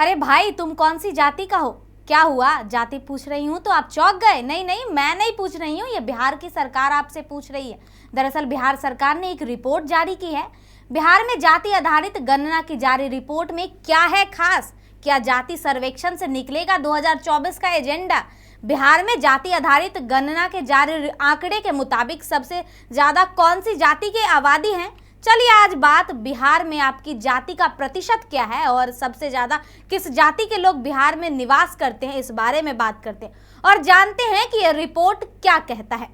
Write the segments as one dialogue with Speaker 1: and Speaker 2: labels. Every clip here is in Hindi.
Speaker 1: अरे भाई, तुम कौन सी जाति का हो? क्या हुआ? जाति पूछ रही हूँ तो आप चौंक गए? नहीं नहीं, मैं नहीं पूछ रही हूँ, ये बिहार की सरकार आपसे पूछ रही है। दरअसल बिहार सरकार ने एक रिपोर्ट जारी की है। बिहार में जाति आधारित गणना की जारी रिपोर्ट में क्या है खास? क्या जाति सर्वेक्षण से निकलेगा 2024 का एजेंडा? बिहार में जाति आधारित गणना के जारी आंकड़े के मुताबिक सबसे ज्यादा कौन सी जाति की आबादी है? चलिए आज बात बिहार में आपकी जाति का प्रतिशत क्या है और सबसे ज्यादा किस जाति के लोग बिहार में निवास करते हैं, इस बारे में बात करते हैं और जानते हैं कि यह रिपोर्ट क्या कहता है।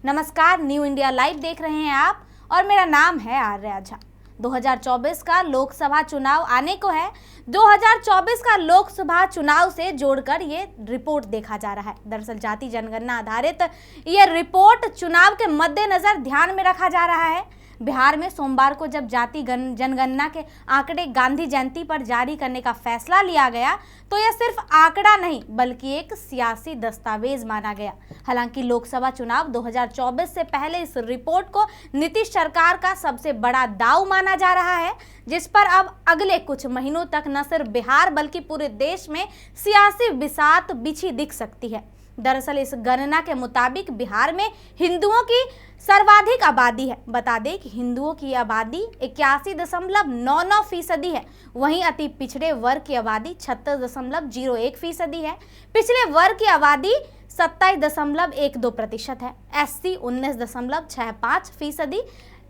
Speaker 1: नमस्कार, न्यू इंडिया लाइव देख रहे हैं आप और मेरा नाम है आर्या झा। 2024 का लोकसभा चुनाव आने को है। 2024 का लोकसभा चुनाव से जोड़कर ये रिपोर्ट देखा जा रहा है। दरअसल जाति जनगणना आधारित ये रिपोर्ट चुनाव के मद्देनजर ध्यान में रखा जा रहा है। बिहार में सोमवार को जब जाति जनगणना के आंकड़े गांधी जयंती पर जारी करने का फैसला लिया गया तो यह सिर्फ आंकड़ा नहीं बल्कि एक सियासी दस्तावेज माना गया। हालांकि लोकसभा चुनाव 2024 से पहले इस रिपोर्ट को नीतीश सरकार का सबसे बड़ा दांव माना जा रहा है, जिस पर अब अगले कुछ महीनों तक न सिर्फ बिहार बल्कि पूरे देश में सियासी बिसात बिछी दिख सकती है। दरअसल इस गणना के मुताबिक बिहार में हिंदुओं की सर्वाधिक आबादी है। बता दें कि हिंदुओं की आबादी 81.99% है। वहीं अति पिछड़े वर्ग की आबादी 36.01% है। पिछड़े वर्ग की आबादी 27.12% है। SC 19.65%,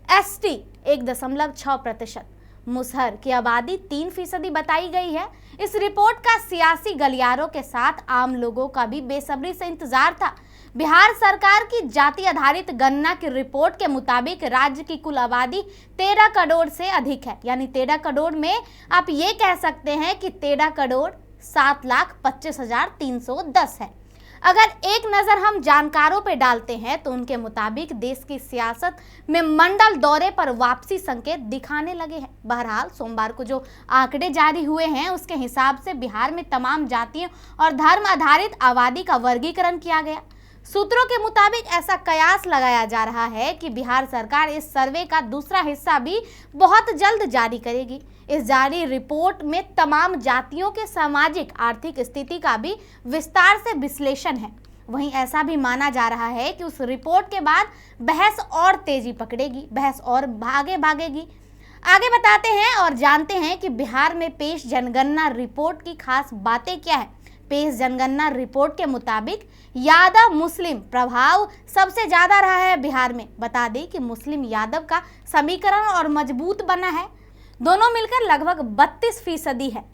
Speaker 1: ST 1.6%, मुसहर की आबादी 3% बताई गई है। इस रिपोर्ट का सियासी गलियारों के साथ आम लोगों का भी बेसब्री से इंतजार था। बिहार सरकार की जाति आधारित गणना की रिपोर्ट के मुताबिक राज्य की कुल आबादी 13 करोड़ से अधिक है। यानी 13 करोड़ में आप ये कह सकते हैं कि 13 करोड़ 7,25,310 है। अगर एक नज़र हम जानकारों पे डालते हैं तो उनके मुताबिक देश की सियासत में मंडल दौरे पर वापसी संकेत दिखाने लगे हैं। बहरहाल सोमवार को जो आंकड़े जारी हुए हैं उसके हिसाब से बिहार में तमाम जातियों और धर्म आधारित आबादी का वर्गीकरण किया गया। सूत्रों के मुताबिक ऐसा कयास लगाया जा रहा है कि बिहार सरकार इस सर्वे का दूसरा हिस्सा भी बहुत जल्द जारी करेगी। इस जारी रिपोर्ट में तमाम जातियों के सामाजिक आर्थिक स्थिति का भी विस्तार से विश्लेषण है। वहीं ऐसा भी माना जा रहा है कि उस रिपोर्ट के बाद बहस और तेजी पकड़ेगी, बहस और भागेगी। आगे बताते हैं और जानते हैं कि बिहार में पेश जनगणना रिपोर्ट की खास बातें क्या है। पेश जनगणना रिपोर्ट के मुताबिक यादव मुस्लिम प्रभाव सबसे ज्यादा रहा है बिहार में। बता दें कि मुस्लिम यादव का समीकरण और मजबूत बना है, दोनों मिलकर लगभग 32% है।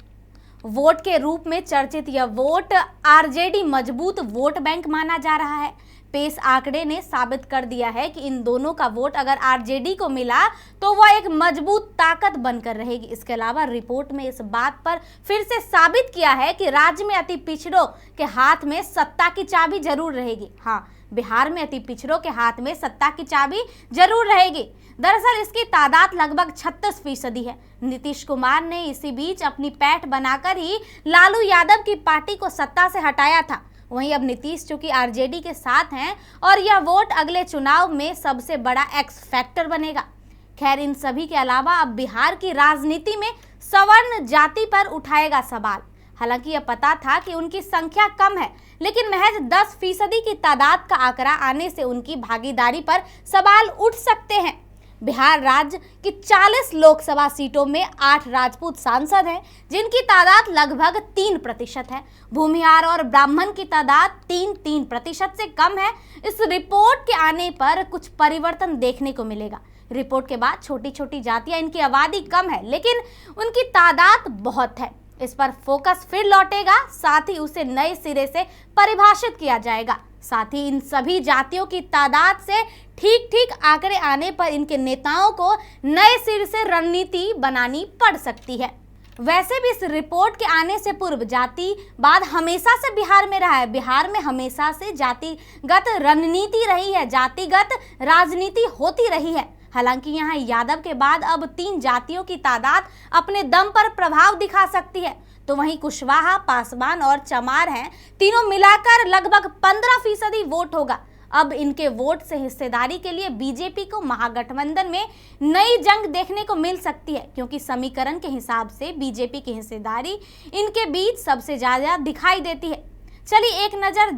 Speaker 1: वोट के रूप में चर्चित यह वोट आरजेडी मजबूत वोट बैंक माना जा रहा है। पेश आंकड़े ने साबित कर दिया है कि इन दोनों का वोट अगर आरजेडी को मिला तो वह एक मजबूत ताकत बनकर रहेगी। इसके अलावा रिपोर्ट में इस बात पर फिर से साबित किया है कि राज्य में अति पिछड़ों के हाथ में सत्ता की चाबी जरूर रहेगी। हाँ, बिहार में अति पिछड़ों के हाथ में सत्ता की चाबी जरूर रहेगी। दरअसल इसकी तादाद लगभग 36% है। नीतीश कुमार ने इसी बीच अपनी पैठ बनाकर ही लालू यादव की पार्टी को सत्ता से हटाया था। वहीं अब नीतीश चूंकि आरजेडी के साथ हैं और यह वोट अगले चुनाव में सबसे बड़ा एक्स फैक्टर बनेगा। खैर, इन सभी के अलावा अब बिहार की राजनीति में सवर्ण जाति पर उठाएगा सवाल। हालांकि यह पता था कि उनकी संख्या कम है, लेकिन महज 10% की तादाद का आंकड़ा आने से उनकी भागीदारी पर सवाल उठ सकते हैं। बिहार राज्य की 40 लोकसभा सीटों में 8 राजपूत सांसद हैं, जिनकी तादाद लगभग 3% है। भूमिहार और ब्राह्मण की तादाद 3% से कम है। इस रिपोर्ट के आने पर कुछ परिवर्तन देखने को मिलेगा। रिपोर्ट के बाद छोटी छोटी जातियां, इनकी आबादी कम है लेकिन उनकी तादाद बहुत है। इस पर फोकस फिर लौटेगा, साथ ही उसे नए सिरे से परिभाषित किया जाएगा। साथ ही इन सभी जातियों की तादाद से ठीक आंकड़े आने पर इनके नेताओं को नए सिरे से रणनीति बनानी पड़ सकती है। वैसे भी इस रिपोर्ट के आने से पूर्व जातिवाद हमेशा से बिहार में रहा है। बिहार में हमेशा से जातिगत रणनीति रही है, जातिगत राजनीति होती रही है। हालांकि यहाँ यादव के बाद अब 3 जातियों की तादाद अपने दम पर प्रभाव दिखा सकती है। तो वहीं कुशवाहा, पासवान और चमार हैं, तीनों मिलाकर लगभग 15% वोट होगा। अब इनके वोट से हिस्सेदारी के लिए बीजेपी को महागठबंधन में नई जंग देखने को मिल सकती है, क्योंकि समीकरण के हिसाब से बीजेपी की हिस्सेदारी इनके बीच सबसे ज्यादा दिखाई देती है। चलिए एक नजर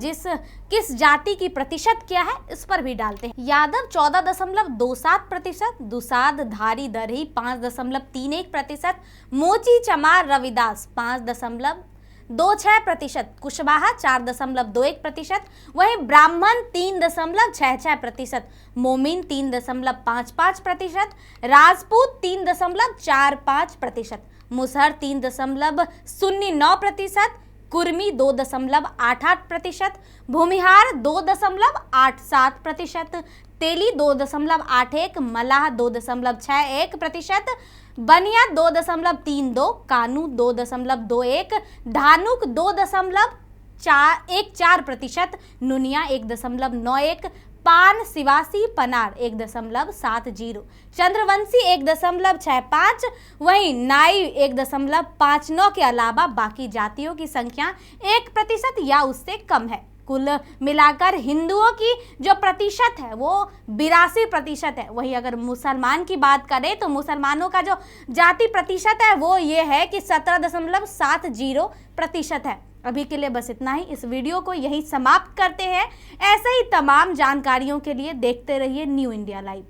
Speaker 1: किस जाति की प्रतिशत क्या है इस पर भी डालते हैं। यादव 14.27%, दुसाध धारी दरही 5.31%, मोची चमार रविदास 5.26%, कुशवाहा 4.21%, वहीं ब्राह्मण 3.66%, मोमिन 3.55%, राजपूत 3.45%, मुसहर 3.09%, कुर्मी 2.88%, भूमिहार 2.87%, तेली 2.81%, मलाह 2.61%, बनिया 2.32%, कानू 2.21%, धानुक 2.14%, नुनिया 1.91%, पान सिवासी पनार 1.70, चंद्रवंशी 1.65, वहीं नाई 1.59 के अलावा बाकी जातियों की संख्या 1% या उससे कम है। कुल मिलाकर हिंदुओं की जो प्रतिशत है वो 82% है। वहीं अगर मुसलमान की बात करें तो मुसलमानों का जो जाति प्रतिशत है वो ये है कि 17.70% है। अभी के लिए बस इतना ही। इस वीडियो को यही समाप्त करते हैं। ऐसे ही तमाम जानकारियों के लिए देखते रहिए न्यू इंडिया लाइव।